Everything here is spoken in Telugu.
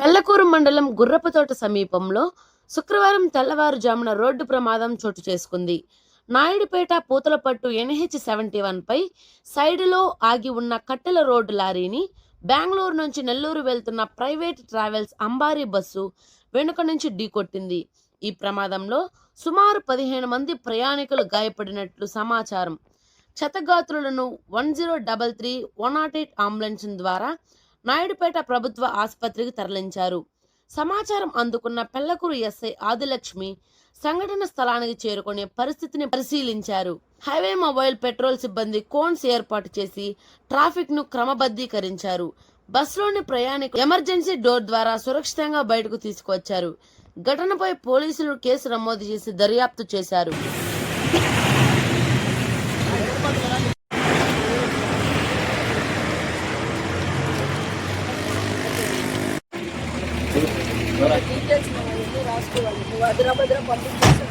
పెళ్లకూరు మండలం గుర్రపుతోట సమీపంలో శుక్రవారం తెల్లవారుజామున రోడ్డు ప్రమాదం చోటు చేసుకుంది. నాయుడుపేట పూతలపట్టు NH-71 పై సైడులో ఆగి ఉన్న కట్టెల రోడ్డు లారీని బెంగళూరు నుంచి నెల్లూరు వెళ్తున్న ప్రైవేట్ ట్రావెల్స్ అంబారీ బస్సు వెనుక నుంచి ఢీకొట్టింది. ఈ ప్రమాదంలో సుమారు 15 మంది ప్రయాణికులు గాయపడినట్లు సమాచారం. క్షతగాత్రులను 1033 108 అంబులెన్స్ ద్వారా నాయుడుపేట ప్రభుత్వ ఆసుపత్రికి తరలించారు. సమాచారం అందుకున్న పెళ్లకూరు ఎస్ఐ ఆదిలక్ష్మి సంఘటన స్థలానికి చేరుకుని పరిస్థితిని పరిశీలించారు. హైవే మొబైల్ పెట్రోల్ సిబ్బంది కోన్స్ ఏర్పాటు చేసి ట్రాఫిక్ ను క్రమబద్ధీకరించారు. బస్సులోని ప్రయాణికులు ఎమర్జెన్సీ డోర్ ద్వారా సురక్షితంగా బయటకు తీసుకువచ్చారు. ఘటనపై పోలీసులు కేసు నమోదు చేసి దర్యాప్తు చేశారు. డీటెయిల్స్ రాసుకోవాలి. నువ్వు అదరాభద్ర పంపించేసి